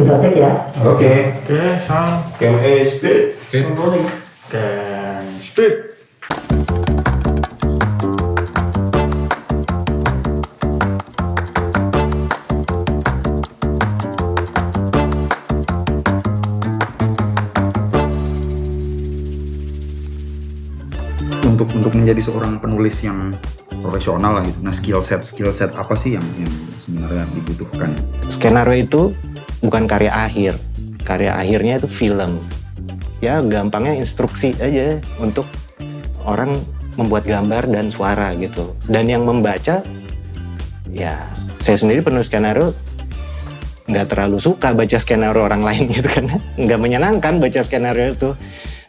Kita cek ya. Oke. Oke, sound. Cam A split. Sound rolling. Dan speed. Untuk menjadi seorang penulis yang profesional lah gitu. Nah, skill set apa sih yang sebenarnya dibutuhkan? Skenario itu bukan karya akhir. Karya akhirnya itu film. Ya gampangnya instruksi aja untuk orang membuat gambar dan suara gitu. Dan yang membaca, ya saya sendiri penulis skenario nggak terlalu suka baca skenario orang lain gitu kan. Nggak menyenangkan baca skenario itu.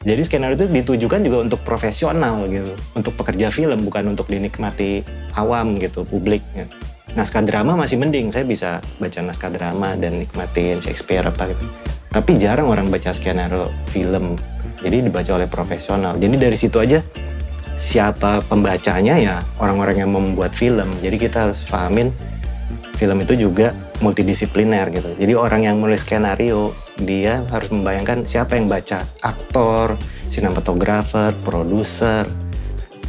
Jadi skenario itu ditujukan juga untuk profesional gitu, untuk pekerja film, bukan untuk dinikmati awam gitu, publik. Naskah drama masih mending, saya bisa baca naskah drama dan nikmatin Shakespeare apa gitu. Tapi jarang orang baca skenario film, jadi dibaca oleh profesional. Jadi dari situ aja siapa pembacanya ya orang-orang yang membuat film. Jadi kita harus pahamin film itu juga multidisipliner gitu. Jadi orang yang menulis skenario, dia harus membayangkan siapa yang baca. Aktor, sinematografer, produser,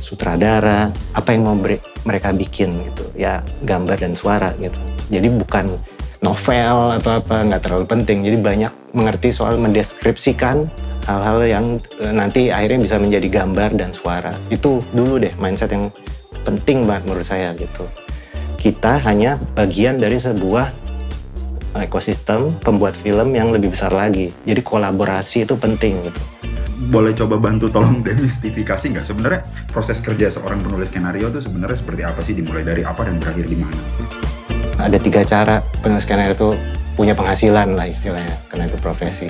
sutradara, apa yang mau mereka bikin gitu. Ya gambar dan suara gitu. Jadi bukan novel atau apa, nggak terlalu penting. Jadi banyak mengerti soal mendeskripsikan hal-hal yang nanti akhirnya bisa menjadi gambar dan suara. Itu dulu deh mindset yang penting banget menurut saya gitu. Kita hanya bagian dari sebuah ekosistem pembuat film yang lebih besar lagi. Jadi kolaborasi itu penting gitu. Boleh coba bantu tolong demistifikasi nggak? Sebenarnya proses kerja seorang penulis skenario itu sebenarnya seperti apa sih? Dimulai dari apa dan berakhir di mana? Ada 3 cara penulis skenario itu punya penghasilan lah istilahnya, karena itu profesi.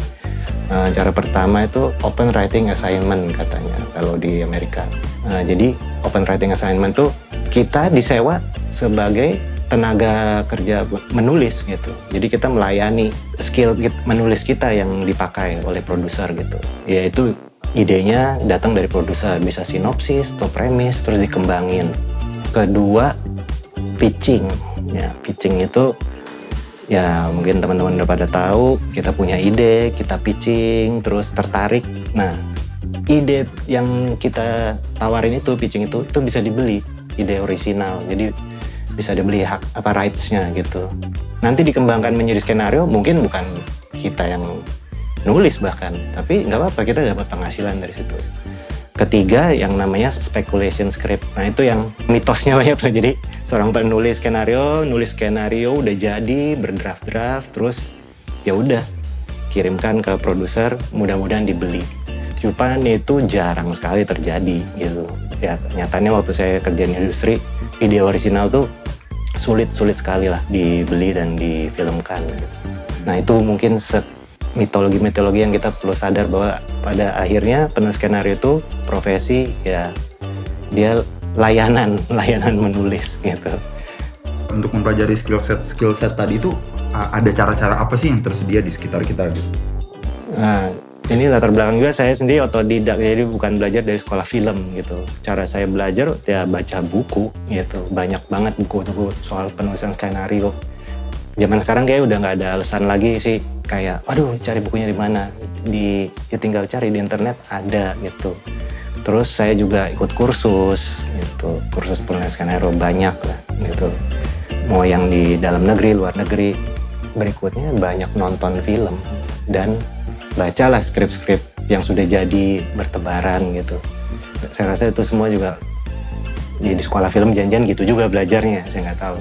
Cara pertama itu open writing assignment katanya kalau di Amerika. Jadi open writing assignment tuh kita disewa sebagai tenaga kerja menulis gitu. Jadi kita melayani skill menulis kita yang dipakai oleh produser gitu. Yaitu idenya datang dari produser, bisa sinopsis atau premis terus dikembangin. Kedua, pitching. Ya, pitching itu ya mungkin teman-teman udah pada tahu, kita punya ide, kita pitching, terus tertarik. Nah, ide yang kita tawarin itu, pitching itu bisa dibeli, ide orisinal. Jadi bisa dibeli hak apa rights-nya gitu. Nanti dikembangkan menjadi skenario, mungkin bukan kita yang nulis bahkan, tapi nggak apa-apa, kita dapat penghasilan dari situ. Ketiga, yang namanya speculation script. Nah itu yang mitosnya banyak tuh. Jadi seorang penulis skenario, nulis skenario udah jadi, berdraft-draft, terus ya udah kirimkan ke produser, mudah-mudahan dibeli. Cuman itu jarang sekali terjadi gitu. Ya nyatanya waktu saya kerja di industri, ide original tuh sulit sekali lah dibeli dan difilmkan. Nah itu mungkin mitologi yang kita perlu sadar bahwa pada akhirnya penulis skenario itu profesi ya dia layanan menulis gitu. Untuk mempelajari skill set tadi itu ada cara-cara apa sih yang tersedia di sekitar kita gitu? Nah, ini latar belakang juga saya sendiri otodidak, jadi bukan belajar dari sekolah film gitu. Cara saya belajar ya baca buku gitu, banyak banget buku-buku soal penulisan skenario. Zaman sekarang kayak udah nggak ada alasan lagi sih kayak, aduh cari bukunya di mana? Ya tinggal cari di internet ada gitu. Terus saya juga ikut kursus gitu, kursus penulisan skenario banyak lah gitu. Mau yang di dalam negeri, luar negeri. Berikutnya banyak nonton film dan bacalah skrip-skrip yang sudah jadi bertebaran gitu. Saya rasa itu semua juga di sekolah film janjian gitu juga belajarnya, saya nggak tahu.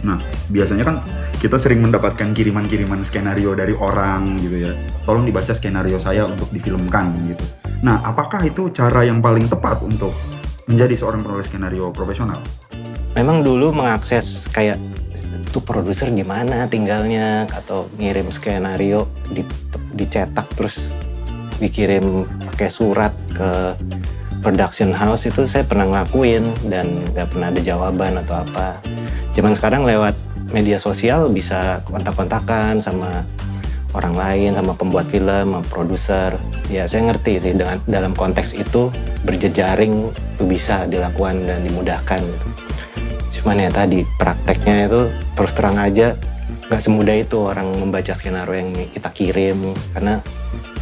Nah, biasanya kan kita sering mendapatkan kiriman-kiriman skenario dari orang gitu ya. Tolong dibaca skenario saya untuk difilmkan gitu. Nah, apakah itu cara yang paling tepat untuk menjadi seorang penulis skenario profesional? Memang dulu mengakses kayak itu produser di mana tinggalnya atau ngirim skenario dicetak terus dikirim pakai surat ke production house, itu saya pernah ngelakuin dan nggak pernah ada jawaban atau apa. Zaman sekarang lewat media sosial bisa kontak-kontakan sama orang lain, sama pembuat film, sama produser. Ya saya ngerti sih dengan dalam konteks itu berjejaring itu bisa dilakukan dan dimudahkan gitu. Cuman ya tadi prakteknya itu terus terang aja nggak semudah itu orang membaca skenario yang kita kirim, karena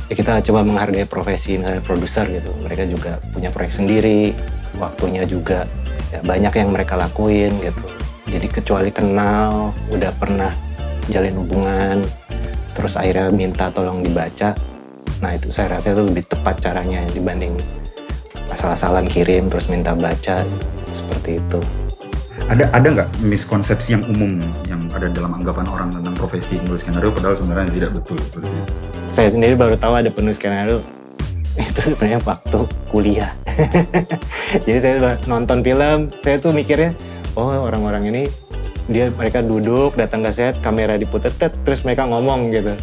ya kita coba menghargai profesi misalnya produser gitu. Mereka juga punya proyek sendiri, waktunya juga ya banyak yang mereka lakuin gitu. Jadi kecuali kenal, udah pernah jalin hubungan, terus akhirnya minta tolong dibaca, nah itu saya rasa itu lebih tepat caranya dibanding asal-asalan kirim terus minta baca, seperti itu. Ada nggak miskonsepsi yang umum yang ada dalam anggapan orang tentang profesi penulis skenario padahal sebenarnya tidak betul seperti itu? Saya sendiri baru tahu ada penulis skenario itu sebenarnya waktu kuliah. Jadi saya nonton film, saya tuh mikirnya, oh orang-orang ini mereka duduk, datang ke set, kamera diputetet, terus mereka ngomong gitu.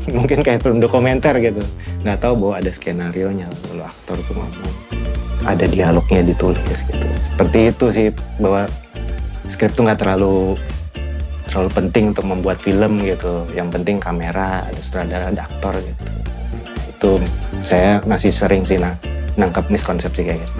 Mungkin kayak film dokumenter gitu. Nggak tahu bahwa ada skenarionya, lalu aktor tuh ngomong. Ada dialognya ditulis gitu. Seperti itu sih, bahwa skrip tuh nggak terlalu penting untuk membuat film gitu. Yang penting kamera, ada sutradara, ada aktor gitu. Itu saya masih sering sih nangkap miskonsepsi kayak gitu.